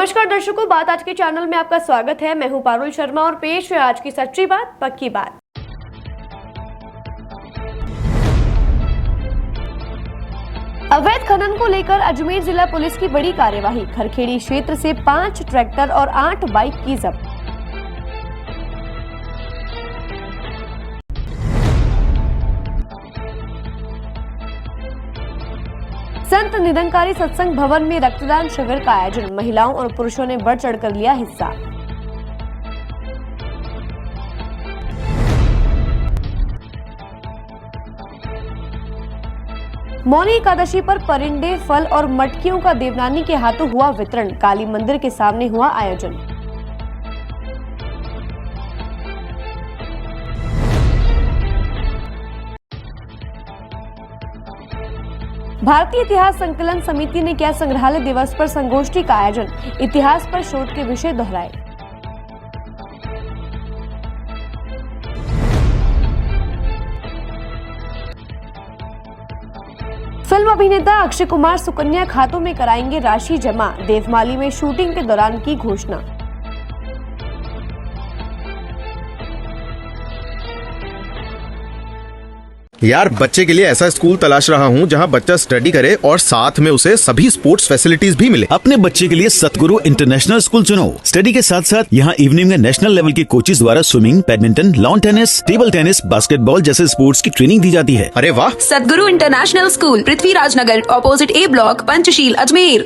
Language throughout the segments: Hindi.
नमस्कार दर्शकों, बात आज के चैनल में आपका स्वागत है। मैं हूं पारुल शर्मा और पेश है आज की सच्ची बात पक्की बात। अवैध खनन को लेकर अजमेर जिला पुलिस की बड़ी कार्यवाही। खरखेड़ी क्षेत्र से 5 ट्रैक्टर और 8 बाइक की जब्त। संत निरंकारी सत्संग भवन में रक्तदान शिविर का आयोजन। महिलाओं और पुरुषों ने बढ़ चढ़कर लिया हिस्सा। मौनी एकादशी पर परिंदे, फल और मटकियों का देवनानी के हाथों हुआ वितरण। काली मंदिर के सामने हुआ आयोजन। भारतीय इतिहास संकलन समिति ने किया संग्रहालय दिवस पर संगोष्ठी का आयोजन। इतिहास पर शोध के विषय दोहराए। फिल्म अभिनेता अक्षय कुमार सुकन्या खातों में कराएंगे राशि जमा। देवमाली में शूटिंग के दौरान की घोषणा। यार, बच्चे के लिए ऐसा स्कूल तलाश रहा हूँ जहाँ बच्चा स्टडी करे और साथ में उसे सभी स्पोर्ट्स फैसिलिटीज भी मिले। अपने बच्चे के लिए सतगुरु इंटरनेशनल स्कूल चुनो। स्टडी के साथ साथ यहाँ इवनिंग में नेशनल लेवल के कोचेज द्वारा swimming, badminton, lawn tennis, table tennis, basketball जैसे स्पोर्ट्स की ट्रेनिंग दी जाती है। अरे वाह! सतगुरु इंटरनेशनल स्कूल, पृथ्वीराज नगर, ऑपोजिट ए ब्लॉक, पंचशील, अजमेर।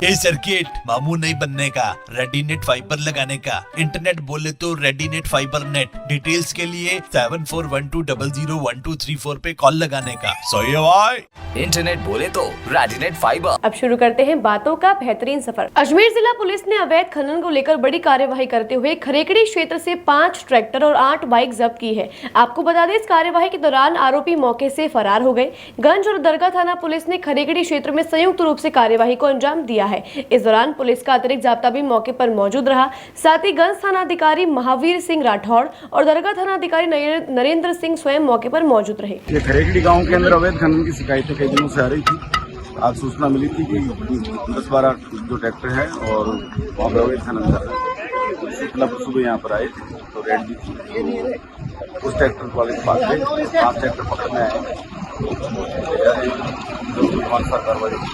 ये सर्किट मामू नहीं बनने का, रेडीनेट फाइबर लगाने का। इंटरनेट बोले तो रेडीनेट फाइबर नेट। डिटेल्स के लिए 7412001234 पे कॉल लगाने का। सही है भाई। इंटरनेट बोले तो रेडीनेट फाइबर। अब शुरू करते हैं बातों का बेहतरीन सफर। अजमेर जिला पुलिस ने अवैध खनन को लेकर बड़ी कार्यवाही करते हुए खरेकड़ी क्षेत्र से 5 ट्रैक्टर और 8 बाइक जब्त की है। आपको बता दें, इस कार्यवाही के दौरान आरोपी मौके से फरार हो गए। गंज और दरगाह थाना पुलिस ने खरेकड़ी क्षेत्र में संयुक्त रूप से कार्यवाही को अंजाम दिया है। इस दौरान पुलिस का अतिरिक्त जाब्ता भी मौके पर मौजूद रहा। साथ ही गंज थाना अधिकारी महावीर सिंह राठौड़ और दरगाह थाना अधिकारी नरेंद्र सिंह स्वयं मौके पर मौजूद रहे। ये खरेकड़ी गांव के अंदर अवैध खनन की शिकायतें कई दिनों से आ रही थी। आज सूचना मिली थी कि 10-12 जो ट्रैक्टर है और वहाँ पर अवैध खनन कर रहे हैं। सूचना पर सुबह यहाँ पर आए तो रेड दी थी। उस ट्रैक्टर वाले के पास 5 ट्रैक्टर पकड़ने आए। अनुसार कार्रवाई होगी।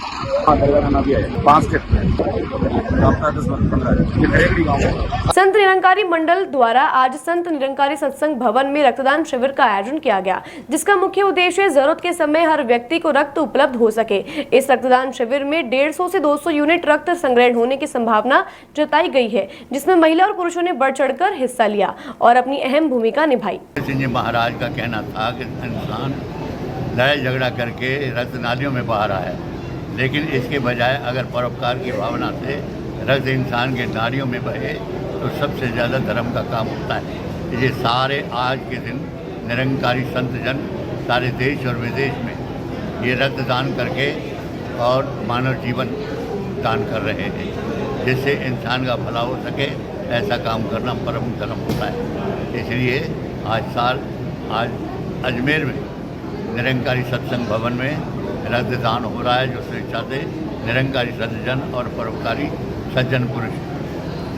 हाँ, दरगाह थाना भी आया, 5 ट्रैक्टर है, 10-15 ये खरेगड़ी गाँव है। संत निरंकारी मंडल द्वारा आज संत निरंकारी सत्संग भवन में रक्तदान शिविर का आयोजन किया गया, जिसका मुख्य उद्देश्य जरूरत के समय हर व्यक्ति को रक्त उपलब्ध हो सके। इस रक्तदान शिविर में 150 से 200 यूनिट रक्त संग्रहण होने की संभावना जताई गई है, जिसमें महिला और पुरुषों ने बढ़ चढ़कर हिस्सा लिया और अपनी अहम भूमिका निभाई। जी महाराज का कहना था कि इंसान लड़ाई झगड़ा करके रक्त नालियों में बहा रहा है, लेकिन इसके बजाय अगर परोपकार की भावना से रक्त इंसान के नालियों में बहे तो सबसे ज़्यादा धर्म का काम होता है। ये सारे आज के दिन निरंकारी संत जन सारे देश और विदेश में ये रक्तदान करके और मानव जीवन दान कर रहे हैं, जिससे इंसान का भला हो सके। ऐसा काम करना परम धर्म होता है। इसलिए आज अजमेर में निरंकारी सत्संग भवन में रक्तदान हो रहा है, जो स्वेच्छा से निरंकारी सज्जन और परोपकारी सज्जन पुरुष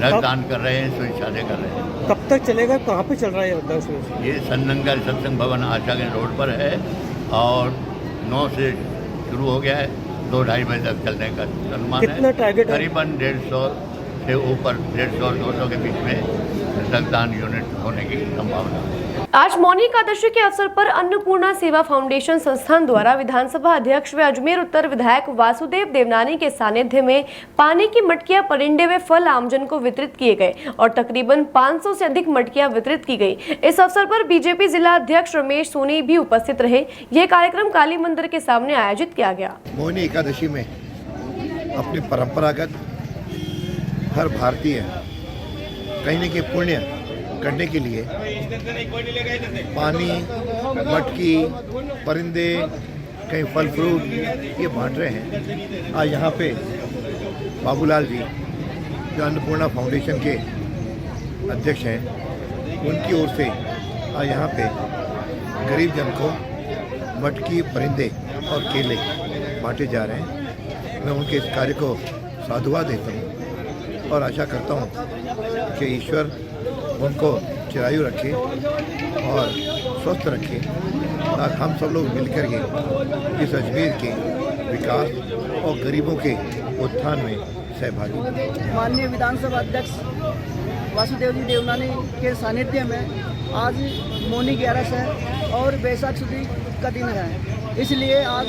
रक्तदान कर रहे हैं, स्वेच्छा से कर रहे हैं। कब तक चलेगा, कहाँ पे चल रहा है रक्तदान शिविर? ये निरंकारी सत्संग भवन आशागंज रोड पर है और 9 से शुरू हो गया है, 2-2:30 बजे तक चलने का अनुमान है। कितना टारगेट है? करीबन 150 से ऊपर 150 और 200 के बीच में रक्तदान यूनिट होने की संभावना है। आज मौनी एकादशी के अवसर पर अन्नपूर्णा सेवा फाउंडेशन संस्थान द्वारा विधानसभा अध्यक्ष व अजमेर उत्तर विधायक वासुदेव देवनानी के सानिध्य में पानी की मटकियां, परिंदे व फल आमजन को वितरित किए गए और तकरीबन 500 से अधिक मटकियां वितरित की गई। इस अवसर पर बीजेपी जिला अध्यक्ष रमेश सोनी भी उपस्थित रहे। यह कार्यक्रम काली मंदिर के सामने आयोजित किया गया। मौनी एकादशी में अपनी परंपरागत हर भारतीय कहीं न कहीं पुण्य करने के लिए पानी, मटकी, परिंदे, कहीं फल फ्रूट ये बांट रहे हैं। आज यहाँ पे बाबूलाल जी जो अन्नपूर्णा फाउंडेशन के अध्यक्ष हैं, उनकी ओर से आज यहाँ पे गरीब जन को मटकी, परिंदे और केले बांटे जा रहे हैं। मैं उनके इस कार्य को साधुवाद देता हूँ और आशा करता हूँ कि ईश्वर उनको चिरायु रखे और स्वस्थ रखे, ताकि हम सब लोग मिलकर के इस अजमेर के विकास और गरीबों के उत्थान में सहभागी बने। माननीय विधानसभा अध्यक्ष वासुदेव जी देवनानी के सानिध्य में आज मौनी 11 है और बैसाख सुदी का दिन है, इसलिए आज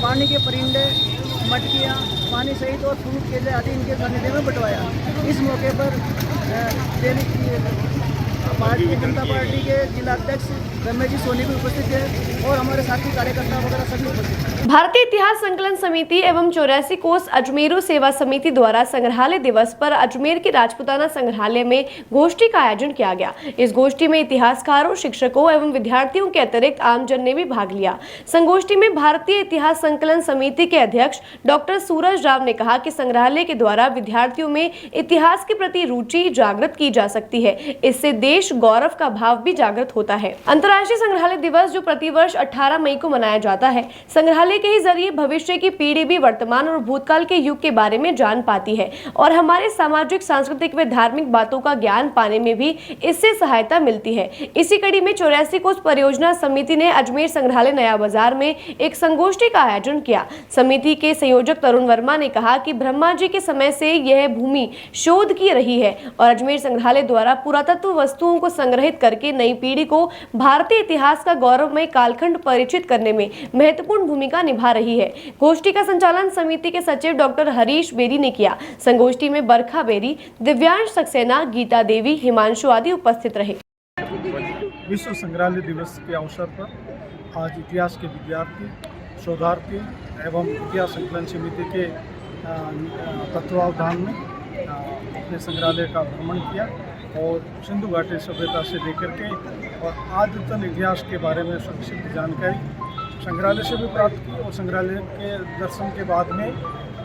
पानी के परिंदे, मटकियाँ, पानी सहित और फ्रूट, केले आदि इनके सानिध्य में बंटवाया। इस मौके पर भारतीय जनता पार्टी के जिला अध्यक्ष रमेश जी सोनी भी उपस्थित है और हमारे साथी कार्यकर्ता वगैरह सभी उपस्थित हैं। भारतीय इतिहास संकलन समिति एवं 84 कोष अजमेरू सेवा समिति द्वारा संग्रहालय दिवस पर अजमेर के राजपुताना संग्रहालय में गोष्ठी का आयोजन किया गया। इस गोष्ठी में इतिहासकारों, शिक्षकों एवं विद्यार्थियों के अतिरिक्त आमजन ने भी भाग लिया। संगोष्ठी में भारतीय इतिहास संकलन समिति के अध्यक्ष डॉक्टर सूरज राव ने कहा कि संग्रहालय के द्वारा विद्यार्थियों में इतिहास के प्रति रुचि जागृत की जा सकती है। इससे देश गौरव का भाव भी जागृत होता है। अंतर्राष्ट्रीय संग्रहालय दिवस जो प्रतिवर्ष 18 मई को मनाया जाता है, संग्रहालय के ही जरिए भविष्य की पीढ़ी भी वर्तमान और भूतकाल के युग के बारे में जान पाती है और हमारे सामाजिक, सांस्कृतिक व धार्मिक बातों का ज्ञान पाने में भी इससे सहायता मिलती है। इसी कड़ी में 84 कोष परियोजना समिति ने अजमेर संग्रहालय नया बाजार में एक संगोष्ठी का आयोजन किया। समिति के संयोजक तरुण वर्मा ने कहा कि ब्रह्मा जी के समय से यह भूमि शोध की रही है और अजमेर संग्रहालय द्वारा पुरातत्व वस्तुओं को संग्रहित करके नई पीढ़ी को भारतीय इतिहास का गौरवमय कालखंड परिचित करने में महत्वपूर्ण भूमिका निभा रही है। गोष्ठी का संचालन समिति के सचिव डॉक्टर हरीश बेरी ने किया। संगोष्ठी में बरखा बेरी, दिव्यांश सक्सेना, गीता देवी, हिमांशु आदि उपस्थित रहे। विश्व संग्रहालय दिवस के अवसर पर आज इतिहास के विद्यार्थी, शोधार्थी एवं इतिहास संकलन समिति के तत्वावधान में अपने संग्रहालय का भ्रमण किया और सिंधु घाटी सभ्यता से लेकर के और आद्यतन इतिहास के बारे में संक्षिप्त जानकारी संग्रहालय से भी प्राप्त की और संग्रहालय के दर्शन के बाद में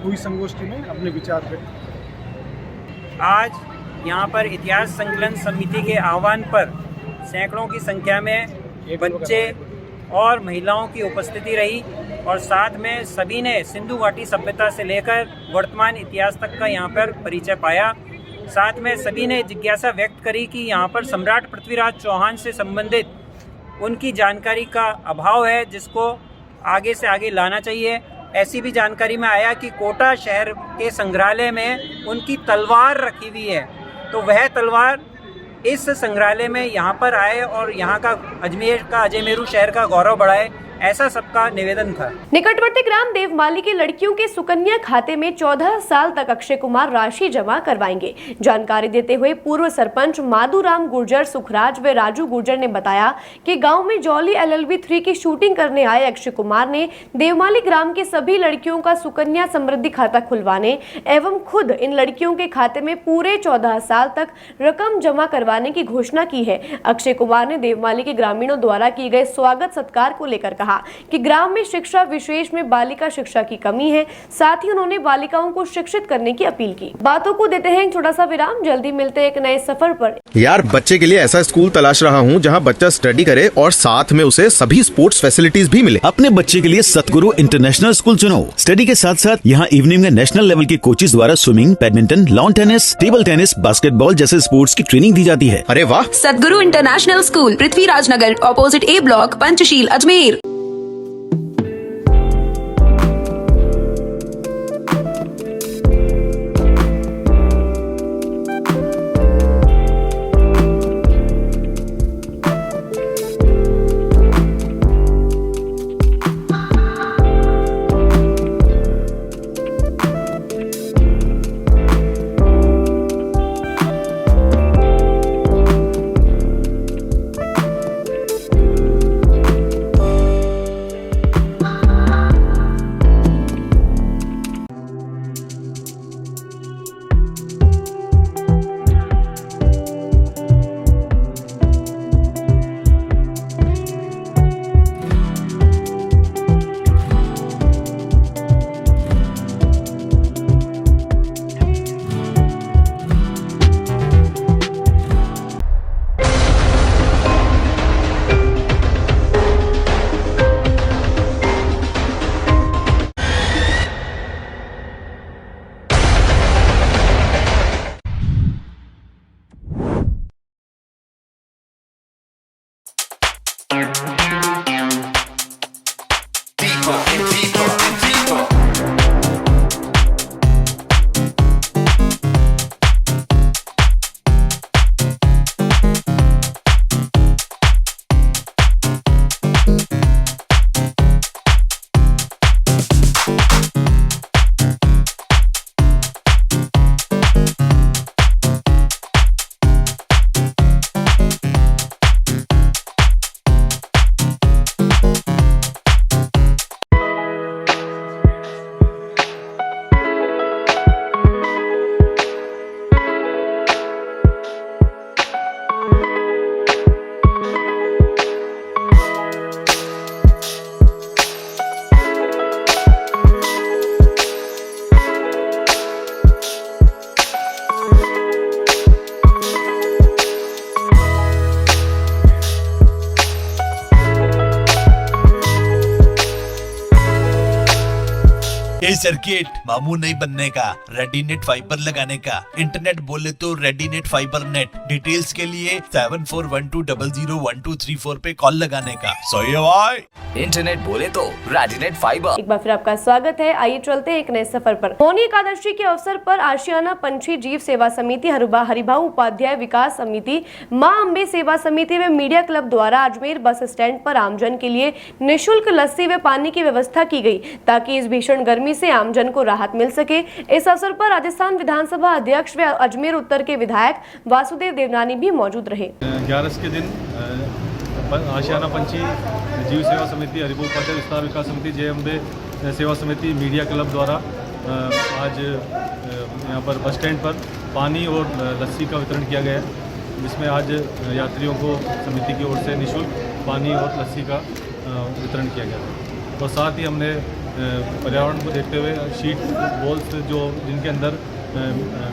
हुई संगोष्ठी में अपने विचार व्यक्त किए। आज यहाँ पर इतिहास संकलन समिति के आह्वान पर सैकड़ों की संख्या में बच्चे और महिलाओं की उपस्थिति रही और साथ में सभी ने सिंधु घाटी सभ्यता से लेकर वर्तमान इतिहास तक का यहाँ पर परिचय पाया। साथ में सभी ने जिज्ञासा व्यक्त करी कि यहाँ पर सम्राट पृथ्वीराज चौहान से संबंधित उनकी जानकारी का अभाव है, जिसको आगे से आगे लाना चाहिए ऐसी भी जानकारी में आया कि कोटा शहर के संग्रहालय में उनकी तलवार रखी हुई है, तो वह तलवार इस संग्रहालय में यहाँ पर आए और यहाँ का अजमेर का अजमेरू शहर का गौरव बढ़ाए, ऐसा सबका निवेदन था। निकटवर्ती ग्राम देवमाली की लड़कियों के सुकन्या खाते में 14 साल तक अक्षय कुमार राशि जमा करवाएंगे। जानकारी देते हुए पूर्व सरपंच माधुराम गुर्जर, सुखराज व राजू गुर्जर ने बताया कि गांव में जॉली LLB 3 की शूटिंग करने आए अक्षय कुमार ने देवमाली ग्राम के सभी लड़कियों का सुकन्या समृद्धि खाता खुलवाने एवं खुद इन लड़कियों के खाते में पूरे 14 साल तक रकम जमा करवाने की घोषणा की है। अक्षय कुमार ने देवमाली के ग्रामीणों द्वारा किए गए स्वागत सत्कार को लेकर कहा कि ग्राम में शिक्षा विशेष में बालिका शिक्षा की कमी है। साथ ही उन्होंने बालिकाओं को शिक्षित करने की अपील की। बातों को देते हैं एक छोटा सा विराम, जल्दी मिलते हैं एक नए सफर पर। यार बच्चे के लिए ऐसा स्कूल तलाश रहा हूँ जहाँ बच्चा स्टडी करे और साथ में उसे सभी स्पोर्ट्स फैसिलिटीज भी मिले। अपने बच्चे के लिए सतगुरु इंटरनेशनल स्कूल चुनो। स्टडी के साथ साथ यहाँ इवनिंग में नेशनल लेवल के कोचेज द्वारा swimming, badminton, lawn tennis, table tennis, basketball जैसे स्पोर्ट्स की ट्रेनिंग दी जाती है। अरे वाह! सतगुरु international school, Prithviraj Nagar, opposite A block, Panchsheel, Ajmer. ये सर्किट मामू नहीं बनने का, रेडीनेट फाइबर लगाने का। इंटरनेट बोले तो रेडीनेट फाइबर नेट। डिटेल्स के लिए 7412001234 पे कॉल लगाने का। सही है भाई। इंटरनेट बोले तो रेडीनेट फाइबर। एक बार फिर आपका स्वागत है। आइए चलते हैं एक नए सफर पर। मौनी एकादशी के अवसर पर आशियाना पंछी जीव सेवा समिति, हरिभाऊ उपाध्याय विकास समिति, मां अम्बे सेवा समिति व मीडिया क्लब द्वारा अजमेर बस स्टैंड पर आमजन के लिए निःशुल्क लस्सी व पानी की व्यवस्था की गई ताकि इस भीषण गर्मी से आमजन को राहत मिल सके। इस अवसर पर राजस्थान विधानसभा अध्यक्ष व अजमेर उत्तर के विधायक वासुदेव देवनानी भी मौजूद रहे। 11 के दिन आशियाना पंछी जीव सेवा समिति, हरिभाऊ उपाध्याय विस्तार विकास समिति, जय अम्बे सेवा समिति, मीडिया क्लब द्वारा आज यहाँ पर बस स्टैंड पर पानी और लस्सी का वितरण किया गया है, जिसमें आज यात्रियों को समिति की ओर से निःशुल्क पानी और लस्सी का वितरण किया गया है। और साथ ही हमने पर्यावरण को देखते हुए शीट बॉल्स जो जिनके अंदर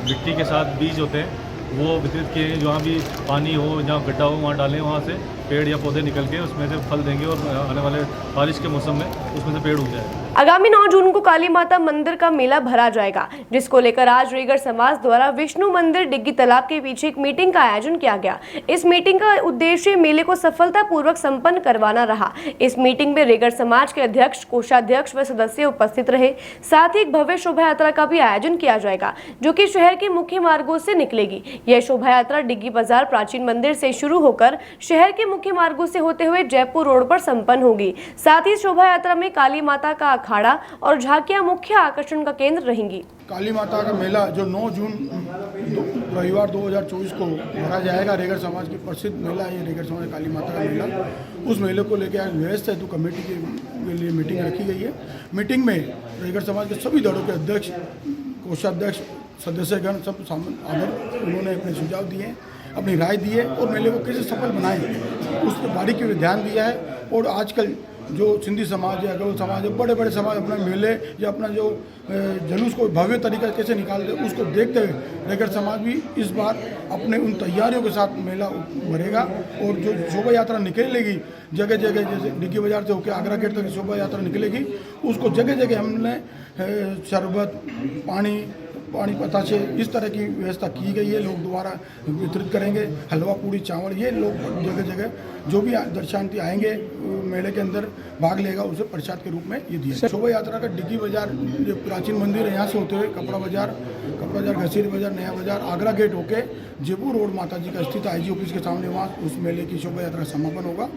मिट्टी के साथ बीज होते हैं वो वितरित किए हैं। जहाँ भी पानी हो, जहाँ गड्ढा हो, वहाँ डालें, वहाँ से पेड़ या पौधे निकल के उसमें से फल देंगे और आने वाले बारिश के मौसम में उसमें से पेड़ उग जाएगा। आगामी 9 जून को काली माता मंदिर का मेला भरा जाएगा, जिसको लेकर आज रेगर समाज द्वारा विष्णु मंदिर डिग्गी तालाब के पीछे एक मीटिंग का आयोजन किया गया। इस मीटिंग का उद्देश्य मेले को सफलतापूर्वक संपन्न करवाना रहा। इस मीटिंग में रेगर समाज के अध्यक्ष, कोषाध्यक्ष व सदस्य उपस्थित रहे। साथ ही एक भव्य शोभा यात्रा का भी आयोजन किया जाएगा, जो कि शहर के मुख्य मार्गों से निकलेगी। यह शोभा यात्रा डिग्गी बाजार प्राचीन मंदिर से शुरू होकर शहर के मुख्य मार्गों से होते हुए जयपुर रोड पर संपन्न होगी। साथ ही शोभा यात्रा में काली माता का अखाड़ा और झांकियां मुख्य आकर्षण का केंद्र रहेंगी। काली माता का मेला जो 9 जून रविवार 2024 को भरा जाएगा, रेगर समाज की प्रसिद्ध मेला है ये रेगर समाज काली माता का मेला। उस मेले को लेकर आज व्यस्त हेतु कमेटी के लिए मीटिंग रखी गई है। मीटिंग में रेगर समाज के सभी दलों के अध्यक्ष, कोषाध्यक्ष, सदस्यगण सब आदर उन्होंने अपने सुझाव दिए, अपनी राय दी है और मेले को कैसे सफल बनाएं उस पर बारीकी में ध्यान दिया है। और आजकल जो सिंधी समाज है, अग्रवाल समाज है, बड़े बड़े समाज अपना मेले या अपना जो जुलूस को भव्य तरीके कैसे निकालते हैं उसको देखते हुए रेगर समाज भी इस बार अपने उन तैयारियों के साथ मेला भरेगा। और जो शोभा यात्रा निकलेगी जगह जगह, जैसे डिग्गी बाजार से होकर आगरा गेट तक शोभा यात्रा निकलेगी, उसको जगह जगह हमने शरबत, पानी बताशे इस तरह की व्यवस्था की गई है। लोग दोबारा वितरित करेंगे, हलवा पूड़ी चावल, ये लोग जगह जगह जो भी दर्शनार्थी आएंगे मेले के अंदर भाग लेगा उसे प्रसाद के रूप में ये दिया। शोभा यात्रा का डिग्गी बाजार जो प्राचीन मंदिर है यहाँ से होते हुए कपड़ा बाजार, घसीट बाजार, नया बाजार, आगरा गेट होके जयपुर रोड माता जी का स्थित IG ऑफिस के सामने वहाँ उस मेले की शोभा यात्रा समापन होगा।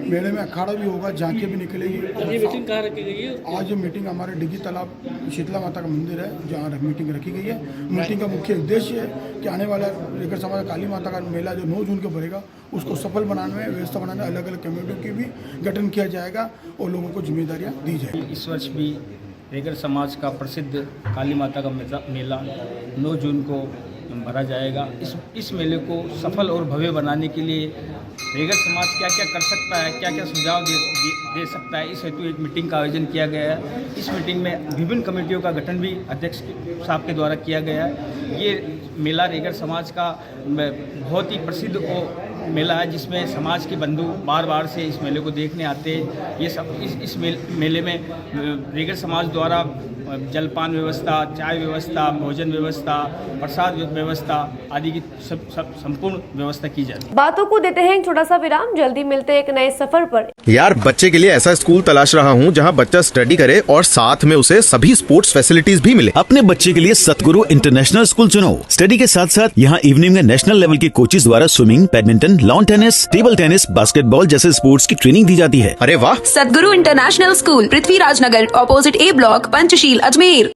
मेले में अखाड़ा भी होगा, झांकियाँ भी निकलेगी। मीटिंग कहाँ रखी गई है? आज ये मीटिंग हमारे डिग्गी तालाब शीतला माता का मंदिर है जहाँ मीटिंग रखी गई है। मीटिंग का मुख्य उद्देश्य है कि आने वाला रेगर समाज काली माता का मेला जो 9 जून को भरेगा उसको सफल बनाने में, व्यवस्था बनाने, अलग अलग कमेटियों की भी गठन किया जाएगा और लोगों को जिम्मेदारियां दी जाएगी। इस वर्ष भी रेगर समाज का प्रसिद्ध काली माता का मेला 9 जून को भरा जाएगा। इस मेले को सफल और भव्य बनाने के लिए रेगर समाज क्या क्या कर सकता है, क्या क्या सुझाव दे सकता है, इस हेतु एक मीटिंग का आयोजन किया गया है। इस मीटिंग में विभिन्न कमेटियों का गठन भी अध्यक्ष साहब के द्वारा किया गया है। ये मेला रेगर समाज का बहुत ही प्रसिद्ध मेला है, जिसमें समाज के बंधु बार बार से इस मेले को देखने आते हैं। ये सब इस मेले में रेगर समाज द्वारा जलपान व्यवस्था, चाय व्यवस्था, भोजन व्यवस्था, प्रसाद व्यवस्था आदि की संपूर्ण व्यवस्था की जाती है। बातों को देते हैं एक छोटा सा विराम, जल्दी मिलते हैं एक नए सफर पर। यार बच्चे के लिए ऐसा स्कूल तलाश रहा हूँ जहाँ बच्चा स्टडी करे और साथ में उसे सभी स्पोर्ट्स फैसिलिटीज भी मिले। अपने बच्चे के लिए सतगुरु इंटरनेशनल स्कूल चुनो। स्टडी के साथ साथ यहाँ इवनिंग में नेशनल लेवल के कोचेज द्वारा swimming, badminton, lawn tennis, table tennis, basketball जैसे स्पोर्ट्स की ट्रेनिंग दी जाती है। अरे वाह! सतगुरु international school, Prithviraj Nagar, opposite A block, Panchsheel, Ajmer.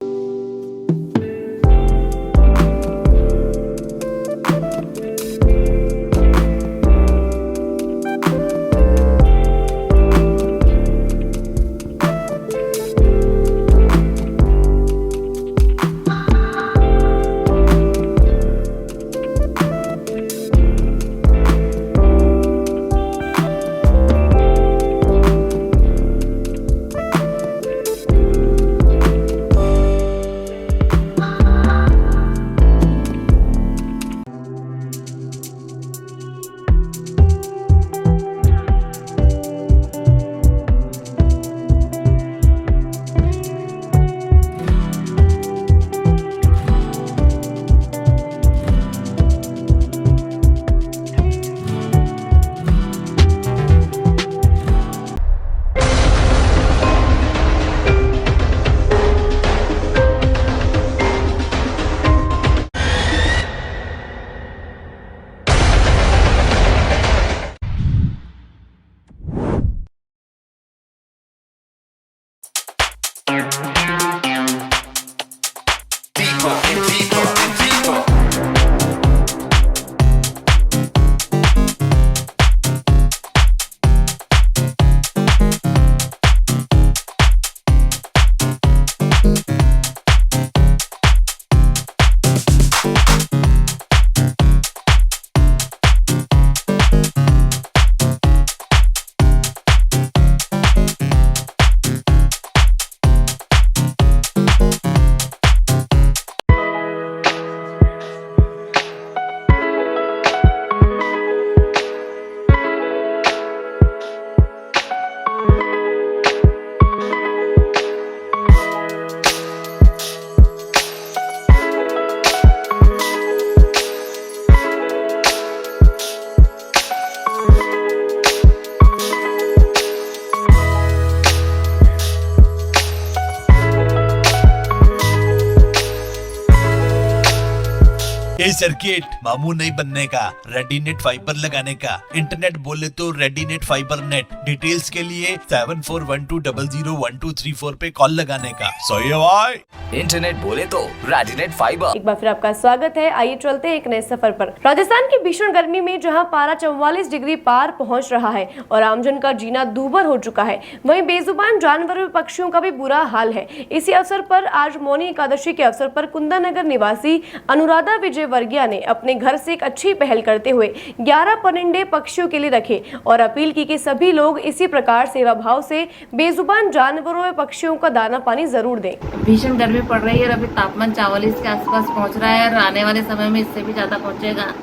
A circuit मामू नहीं बनने का, रेडीनेट फाइबर लगाने का, इंटरनेट बोले तो रेडीनेट फाइबर नेट। डिटेल्स के लिए 7412001234 पे कॉल लगाने का। सही है भाई। इंटरनेट बोले तो रेडीनेट फाइबर। एक बार फिर आपका स्वागत है। आइए चलते हैं एक नए सफर पर। राजस्थान की भीषण गर्मी में जहां पारा 44 डिग्री पार पहुंच रहा है और आमजन का जीना दूभर हो चुका है, वहीं बेजुबान जानवरों व पक्षियों का भी बुरा हाल है। इसी अवसर पर आज मौनी एकादशी के अवसर पर कुंदानगर निवासी अनुराधा विजय वर्गिया ने अपने घर से एक अच्छी पहल करते हुए 11 परिंदे पक्षियों के लिए रखे और अपील की कि सभी लोग इसी प्रकार सेवा भाव से बेजुबान जानवरों व पक्षियों का दाना पानी जरूर दें। भीषण गर्मी पड़ रही है और अभी तापमान 44 के आसपास पहुंच रहा है और आने वाले समय में इससे भी ज़्यादा पहुंचेगा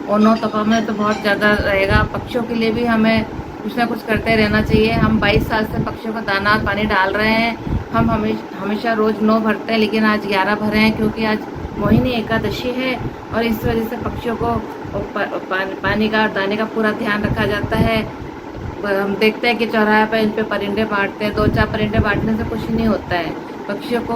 और 9 तपा में तो बहुत ज़्यादा रहेगा। पक्षियों के लिए भी हमें कुछ ना कुछ करते रहना चाहिए। हम 22 साल से पक्षियों को दाना और पानी डाल रहे हैं। हम हमेशा रोज़ 9 भरते हैं, लेकिन आज 11 भरे हैं क्योंकि आज मोहिनी एकादशी है और इस वजह से पक्षियों को पानी का और दाने का पूरा ध्यान रखा जाता है। हम देखते हैं कि चौराहे पर इन पे परिंदे बांटते हैं। 2-4 परिंदे बांटने से कुछ नहीं होता है। पक्षियों को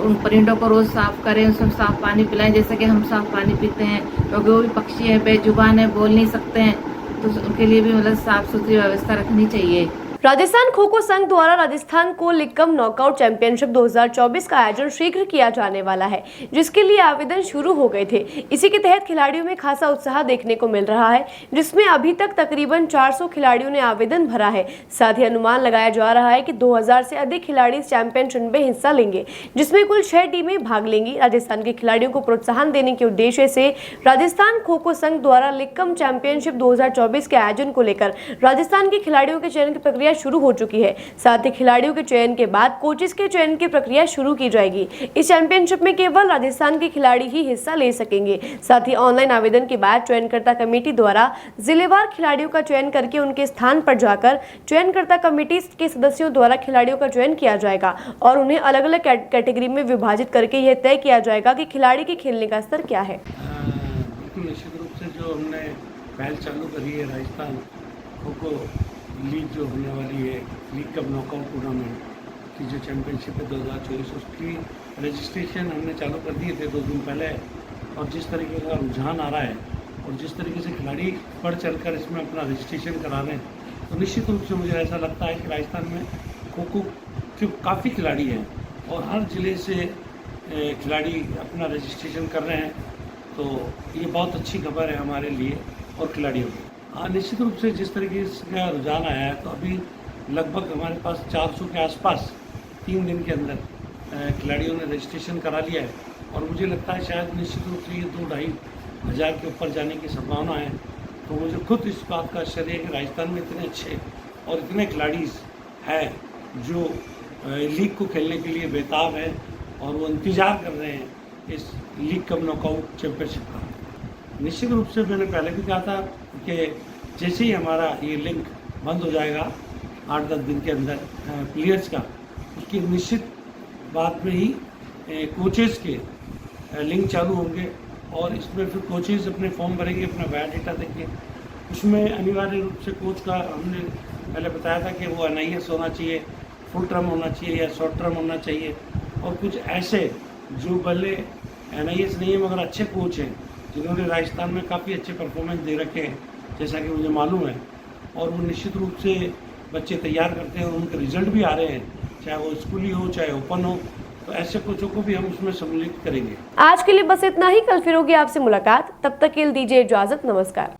उन परिंदों को रोज़ साफ़ करें, उसमें साफ़ पानी पिलाएं जैसे कि हम साफ़ पानी पीते हैं, क्योंकि वो भी पक्षी हैं, बेजुबान है, बोल नहीं सकते हैं, तो उनके लिए भी मतलब साफ़ सुथरी व्यवस्था रखनी चाहिए। राजस्थान खो खो संघ द्वारा राजस्थान को लिक्कम नॉकआउट चैंपियनशिप 2024 का आयोजन शीघ्र किया जाने वाला है, जिसके लिए आवेदन शुरू हो गए थे। इसी के तहत खिलाड़ियों में खासा उत्साह देखने को मिल रहा है, जिसमें अभी तक तकरीबन 400 खिलाड़ियों ने आवेदन भरा है। साथ ही अनुमान लगाया जा रहा है कि 2000 से अधिक खिलाड़ी इस चैंपियनशिप में हिस्सा लेंगे, जिसमें कुल 6 टीमें भाग लेंगी। राजस्थान के खिलाड़ियों को प्रोत्साहन देने के उद्देश्य से राजस्थान खो खो संघ द्वारा लिक्कम चैंपियनशिप 2024 के आयोजन को लेकर राजस्थान के खिलाड़ियों के चयन की प्रक्रिया शुरू हो चुकी है। साथ ही खिलाड़ियों के चयन के बाद कोचेस के चयन की प्रक्रिया शुरू की जाएगी। इस चैंपियनशिप में केवल राजस्थान के खिलाड़ी ही हिस्सा ले सकेंगे। साथ ही ऑनलाइन आवेदन के बाद चयनकर्ता कमेटी द्वारा जिलेवार खिलाड़ियों का चयन करके उनके स्थान पर जाकर चयनकर्ता कमेटी के सदस्यों द्वारा खिलाड़ियों का चयन किया जाएगा और उन्हें अलग अलग कैटेगरी में विभाजित करके यह तय किया जाएगा कि खिलाड़ी के खेलने का स्तर क्या है। निश्चित रूप से जो हमने पहल चालू करी है, राजस्थान खो खो लीग जो होने वाली है, लीग कप नॉकआउट टूर्नामेंट की जो चैंपियनशिप है 2024, उसकी रजिस्ट्रेशन हमने चालू कर दिए थे 2 दिन पहले। और जिस तरीके का रुझान आ रहा है और जिस तरीके से खिलाड़ी बढ़ चढ़कर इसमें अपना रजिस्ट्रेशन करा रहे हैं, तो निश्चित रूप से मुझे ऐसा लगता है कि राजस्थान में खो खो के काफ़ी खिलाड़ी हैं और हर ज़िले से खिलाड़ी अपना रजिस्ट्रेशन कर रहे हैं। तो ये बहुत अच्छी खबर है हमारे लिए और खिलाड़ियों को। हाँ, निश्चित रूप से जिस तरीके का रुझान आया है, तो अभी लगभग हमारे पास 400 के आसपास 3 दिन के अंदर खिलाड़ियों ने रजिस्ट्रेशन करा लिया है और मुझे लगता है शायद निश्चित रूप से ये 2-2.5 हज़ार के ऊपर जाने की संभावना है। तो मुझे खुद इस बात का आश्चर्य है कि राजस्थान में इतने अच्छे और इतने खिलाड़ी हैं जो लीग को खेलने के लिए बेताब हैं और वो इंतज़ार कर रहे हैं इस लीग कप नॉकआउट चैंपियनशिप का। निश्चित रूप से मैंने पहले भी कहा था कि जैसे ही हमारा ये लिंक बंद हो जाएगा 8-10 दिन के अंदर प्लेयर्स का, उसकी निश्चित बाद में ही कोचेस के लिंक चालू होंगे और इसमें फिर कोचेस अपने फॉर्म भरेंगे, अपना बायोडाटा देंगे। उसमें अनिवार्य रूप से कोच का हमने पहले बताया था कि वो NIS होना चाहिए, फुल टर्म होना चाहिए या शॉर्ट टर्म होना चाहिए, और कुछ ऐसे जो भले NIS नहीं है मगर अच्छे कोच हैं जिन्होंने राजस्थान में काफ़ी अच्छे परफॉर्मेंस दे रखे हैं, जैसा कि मुझे मालूम है, और वो निश्चित रूप से बच्चे तैयार करते हैं और उनके रिजल्ट भी आ रहे हैं, चाहे वो स्कूली हो चाहे ओपन हो। तो ऐसे कोचों को भी हम उसमें सम्मिलित करेंगे। आज के लिए बस इतना ही। कल फिर होगी आपसे मुलाकात, तब तक के लिए दीजिए इजाजत। नमस्कार।